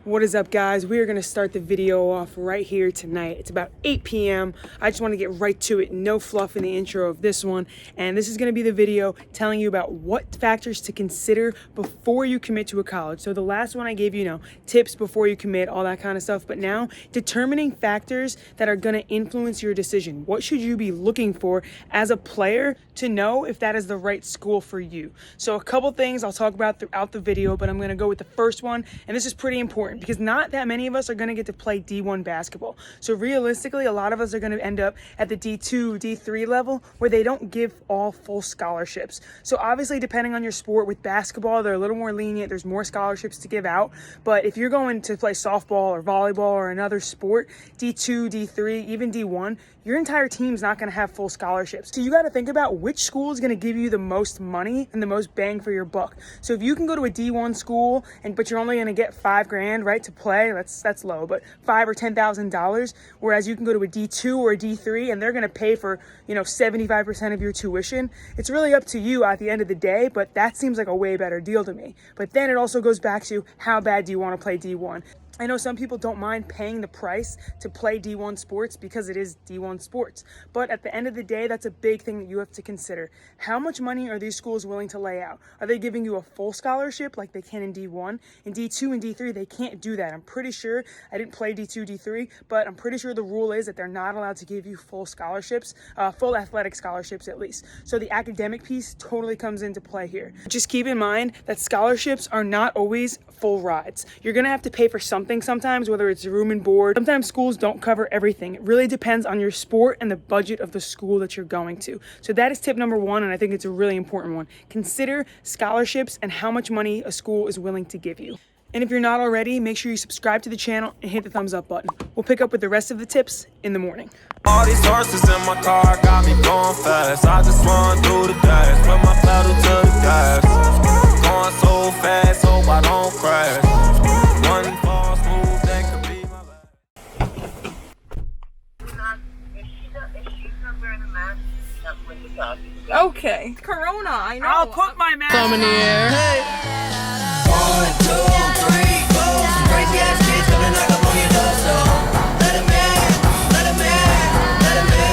What is up, guys? We are going to start the video off right here tonight. It's about 8 p.m. I just want to get right to it. No fluff in the intro of this one. And this is going to be the video telling you about what factors to consider before you commit to a college. So the last one I gave you, tips before you commit, all that kind of stuff. But now, determining factors that are going to influence your decision. What should you be looking for as a player to know if that is the right school for you? So a couple things I'll talk about throughout the video, but I'm going to go with the first one. And this is pretty important, because not that many of us are going to get to play D1 basketball. So realistically, a lot of us are going to end up at the D2, D3 level where they don't give all full scholarships. So obviously, depending on your sport, with basketball, they're a little more lenient. There's more scholarships to give out. But if you're going to play softball or volleyball or another sport, D2, D3, even D1, your entire team's not going to have full scholarships. So you got to think about which school is going to give you the most money and the most bang for your buck. So if you can go to a D1 school but you're only going to get $5,000, right, to play, that's low, but $5,000 or $10,000, whereas you can go to a D2 or a D3 and they're going to pay for 75% of your tuition. It's really up to you at the end of the day, but that seems like a way better deal to me. But then it also goes back to, how bad do you want to play D1? I know some people don't mind paying the price to play D1 sports because it is D1 sports. But at the end of the day, that's a big thing that you have to consider. How much money are these schools willing to lay out? Are they giving you a full scholarship like they can in D1? In D2 and D3, they can't do that. I'm pretty sure, I didn't play D2, D3, but I'm pretty sure the rule is that they're not allowed to give you full scholarships, full athletic scholarships at least. So the academic piece totally comes into play here. Just keep in mind that scholarships are not always full rides. You're gonna have to pay for something sometimes, whether it's room and board. Sometimes schools don't cover everything. It really depends on your sport and the budget of the school that you're going to. So that is tip number one, and I think it's a really important one. Consider scholarships and how much money a school is willing to give you. And if you're not already, make sure you subscribe to the channel and hit the thumbs up button. We'll pick up with the rest of the tips in the morning. All these horses in my car got me going fast. I just want to do the dash, put my pedal to the gas. Going so fast, hope I don't crash. One false move, that could be my last. Okay. Corona, I know. I'll put my mask on. in the air. Hey. 1, 2, 3, 4. Some crazy ass kids coming knock up on your door, so let 'em in, let 'em in, let 'em in.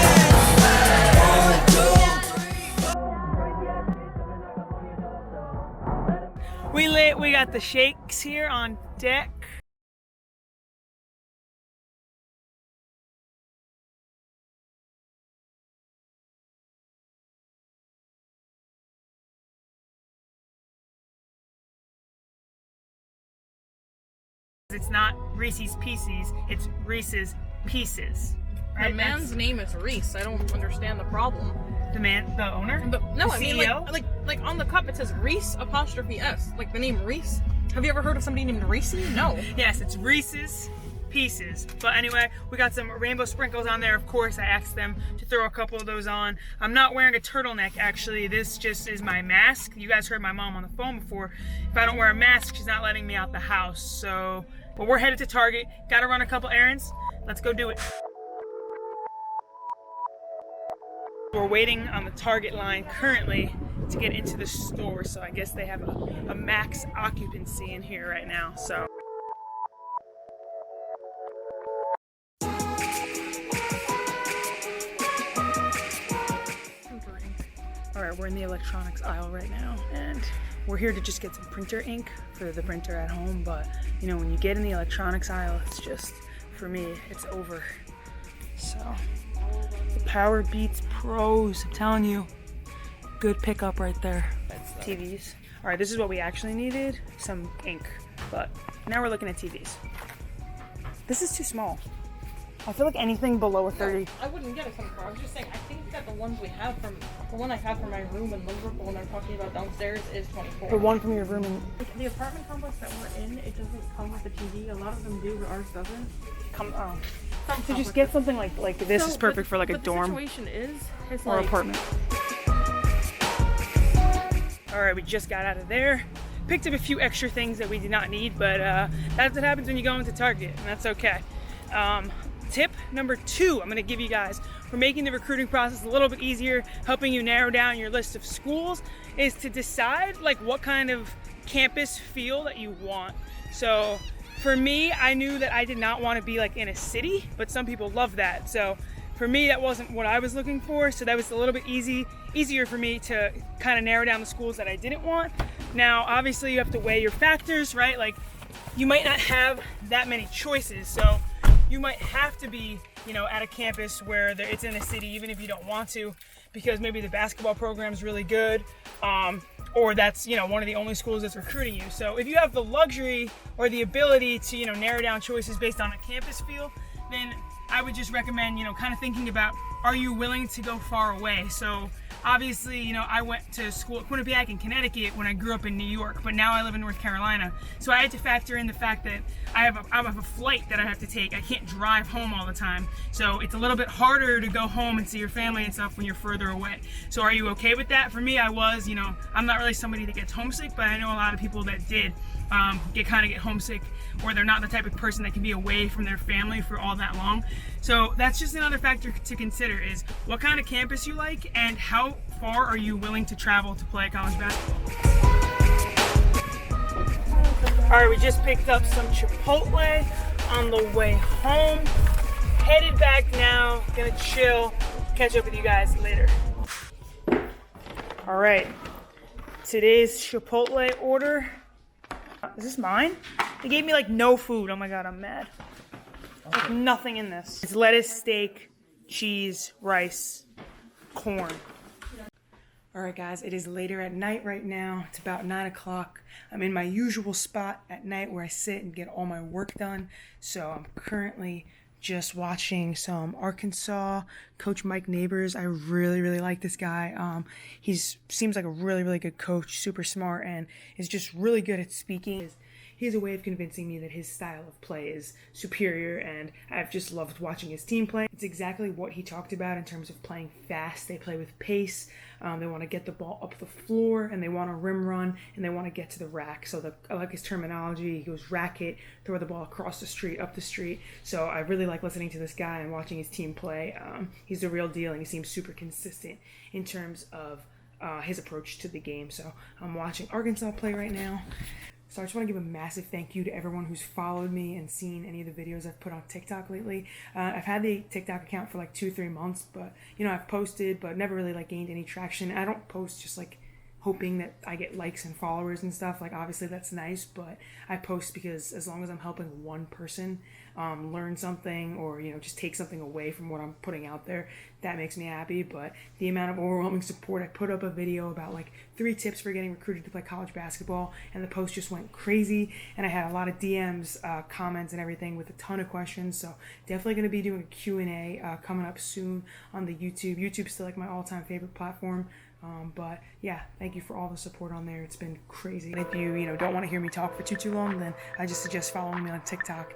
1, 2, 3, 4. We lit. We got the shakes here on deck. It's not Reese's Pieces, it's Reese's Pieces. Right? The man's name is Reese. I don't understand the problem. The owner? But no, The I mean CEO? like on the cup it says Reese 'S, like the name Reese. Have you ever heard of somebody named Reese? No. Yes, it's Reese's Pieces. But anyway, we got some rainbow sprinkles on there. Of course, I asked them to throw a couple of those on. I'm not wearing a turtleneck, actually. This just is my mask. You guys heard my mom on the phone before. If I don't wear a mask, she's not letting me out the house. So, but we're headed to Target. Gotta run a couple errands. Let's go do it. We're waiting on the Target line currently to get into the store. So I guess they have a max occupancy in here right now. So. Alright, we're in the electronics aisle right now, and we're here to just get some printer ink for the printer at home, but when you get in the electronics aisle, it's just, for me, it's over. So, the Power Beats Pros, I'm telling you, good pickup right there. TVs. Alright, this is what we actually needed, some ink, but now we're looking at TVs. This is too small. I feel like anything below a 30. I wouldn't get a 24. I was just saying, I think that the one I have from my room in Liverpool when they're talking about downstairs is 24. The one from your room in... The apartment complex that we're in, it doesn't come with a TV. A lot of them do, but ours doesn't. So just get something like this is perfect for like a dorm. The situation is or like, apartment. Alright, we just got out of there. Picked up a few extra things that we did not need, but that's what happens when you go into Target, and that's okay. Tip number 2 I'm going to give you guys for making the recruiting process a little bit easier, helping you narrow down your list of schools, is to decide what kind of campus feel that you want. So For me, I knew that I did not want to be like in a city, but some people love that. So for me, that wasn't what I was looking for. So that was a little bit easier for me to kind of narrow down the schools that I didn't want. Now, obviously you have to weigh your factors, right? Like you might not have that many choices. So you might have to be, you know, at a campus where it's in a city, even if you don't want to, because maybe the basketball program is really good, or that's, you know, one of the only schools that's recruiting you. So if you have the luxury or the ability to, you know, narrow down choices based on a campus feel, then I would just recommend, you know, kind of thinking about, are you willing to go far away? So obviously, you know, I went to school at Quinnipiac in Connecticut when I grew up in New York, but now I live in North Carolina. So I had to factor in the fact that I have a flight that I have to take. I can't drive home all the time. So it's a little bit harder to go home and see your family and stuff when you're further away. So are you okay with that? For me, I was, you know, I'm not really somebody that gets homesick, but I know a lot of people that did get homesick, or they're not the type of person that can be away from their family for all that long. So that's just another factor to consider, is what kind of campus you like and how far are you willing to travel to play college basketball. All right, we just picked up some Chipotle on the way home. Headed back now, gonna chill, catch up with you guys later. All right, today's Chipotle order. Is this mine? They gave me like no food. Oh my God, I'm mad. Like nothing in this. It's lettuce, steak, cheese, rice, corn. All right, guys, it is later at night right now. It's about 9 o'clock. I'm in my usual spot at night where I sit and get all my work done. So I'm currently just watching some Arkansas. Coach Mike Neighbors, I really like this guy. He seems like a really good coach, super smart, and is just really good at speaking. He has a way of convincing me that his style of play is superior, and I've just loved watching his team play. It's exactly what he talked about in terms of playing fast. They play with pace. They want to get the ball up the floor, and they want to rim run, and they want to get to the rack. So I like his terminology. He goes racket, throw the ball across the street, up the street. So I really like listening to this guy and watching his team play. He's the real deal, and he seems super consistent in terms of his approach to the game. So I'm watching Arkansas play right now. So I just want to give a massive thank you to everyone who's followed me and seen any of the videos I've put on TikTok lately. I've had the TikTok account for like 2-3 months, but you know, I've posted but never really like gained any traction. I don't post just like hoping that I get likes and followers and stuff. Like obviously that's nice, but I post because as long as I'm helping one person learn something, or you know, just take something away from what I'm putting out there, that makes me happy. But the amount of overwhelming support, I put up a video about like 3 tips for getting recruited to play college basketball, and the post just went crazy, and I had a lot of DMs, comments and everything with a ton of questions. So definitely going to be doing a Q&A coming up soon on the YouTube. YouTube's still like my all-time favorite platform. But yeah, thank you for all the support on there. It's been crazy. And if you don't want to hear me talk for too long, then I just suggest following me on TikTok.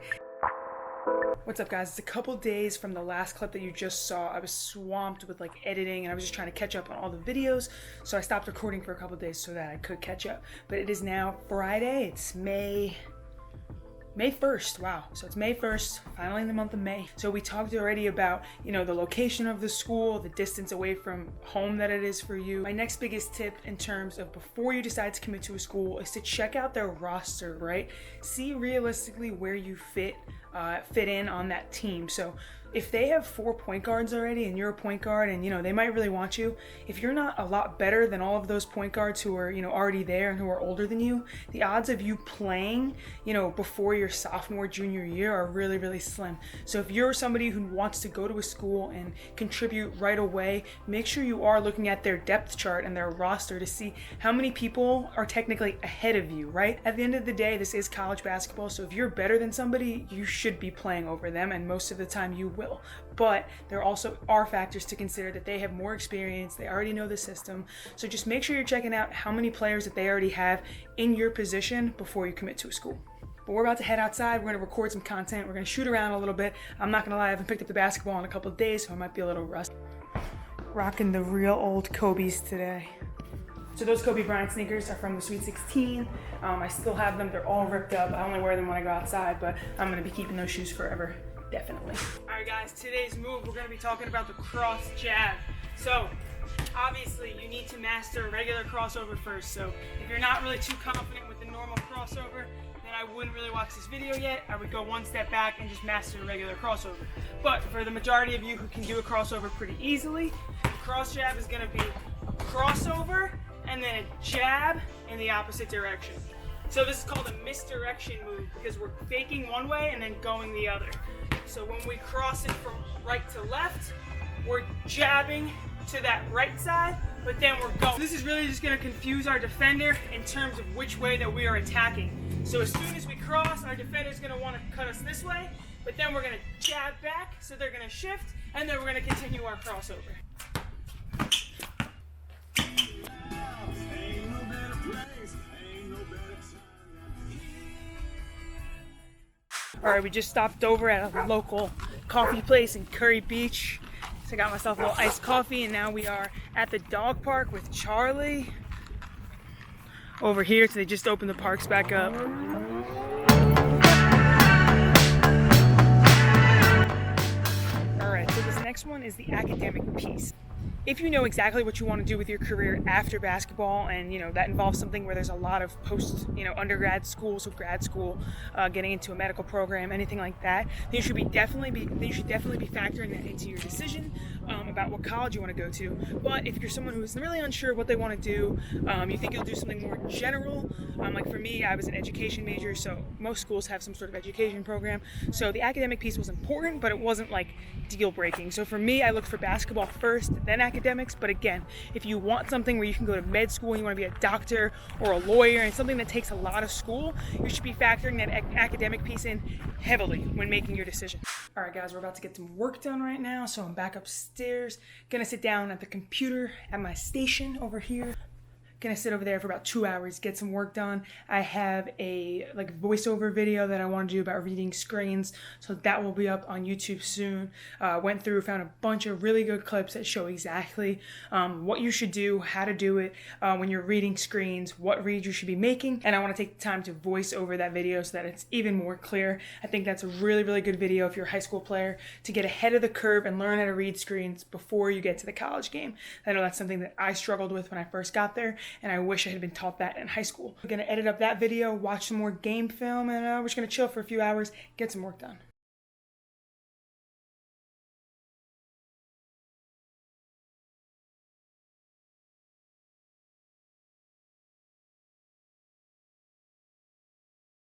What's up, guys? It's a couple days from the last clip that you just saw. I was swamped with like editing, and I was just trying to catch up on all the videos. So I stopped recording for a couple days so that I could catch up. But it is now Friday. It's May 1st, wow. So it's May 1st, finally in the month of May. So we talked already about, the location of the school, the distance away from home that it is for you. My next biggest tip in terms of before you decide to commit to a school is to check out their roster, right? See realistically where you fit in on that team. So if they have 4 point guards already and you're a point guard and they might really want you, if you're not a lot better than all of those point guards who are already there and who are older than you, the odds of you playing before your sophomore junior year are really slim. So if you're somebody who wants to go to a school and contribute right away, make sure you are looking at their depth chart and their roster to see how many people are technically ahead of you, right? At the end of the day, this is college basketball, so if you're better than somebody, you should be playing over them, and most of the time you will. But there also are factors to consider, that they have more experience, they already know the system. So just make sure you're checking out how many players that they already have in your position before you commit to a school. But we're about to head outside. We're going to record some content. We're going to shoot around a little bit. I'm not going to lie, I haven't picked up the basketball in a couple of days, so I might be a little rusty. Rocking the real old Kobe's today. So those Kobe Bryant sneakers are from the Sweet 16. I still have them. They're all ripped up. I only wear them when I go outside, but I'm going to be keeping those shoes forever. Definitely. All right, guys, today's move, we're going to be talking about the cross jab. So obviously you need to master regular crossover first. So if you're not really too confident with the normal crossover, then I wouldn't really watch this video yet. I would go one step back and just master a regular crossover. But for the majority of you who can do a crossover pretty easily, the cross jab is gonna be a crossover and then a jab in the opposite direction. So this is called a misdirection move because we're faking one way and then going the other. So when we cross it from right to left, we're jabbing to that right side, but then we're going. This is really just gonna confuse our defender in terms of which way that we are attacking. So as soon as we cross, our defender's gonna wanna cut us this way, but then we're gonna jab back, so they're gonna shift, and then we're gonna continue our crossover. All right, we just stopped over at a local coffee place in Curry Beach. So I got myself a little iced coffee, and now we are at the dog park with Charlie over here. So they just opened the parks back up. All right, so this next one is the academic piece. If you know exactly what you want to do with your career after basketball, and that involves something where there's a lot of post undergrad school, so grad school, getting into a medical program, anything like that, then you should definitely be factoring that into your decision about what college you want to go to. But if you're someone who's really unsure what they want to do, you think you'll do something more general, like for me, I was an education major, so most schools have some sort of education program, so the academic piece was important, but it wasn't like deal breaking. So for me, I looked for basketball first, then academics. But again, if you want something where you can go to med school and you want to be a doctor or a lawyer and something that takes a lot of school, you should be factoring that academic piece in heavily when making your decision. All right, guys, we're about to get some work done right now, so I'm back upstairs, gonna sit down at the computer at my station over here. Gonna sit over there for about 2 hours, get some work done. I have a voiceover video that I want to do about reading screens, so that will be up on YouTube soon. Went through, found a bunch of really good clips that show exactly what you should do, how to do it when you're reading screens, what reads you should be making, and I want to take the time to voice over that video so that it's even more clear. I think that's a really, really good video if you're a high school player to get ahead of the curve and learn how to read screens before you get to the college game. I know that's something that I struggled with when I first got there, and I wish I had been taught that in high school. We're gonna edit up that video, watch some more game film, and we're just gonna chill for a few hours, get some work done.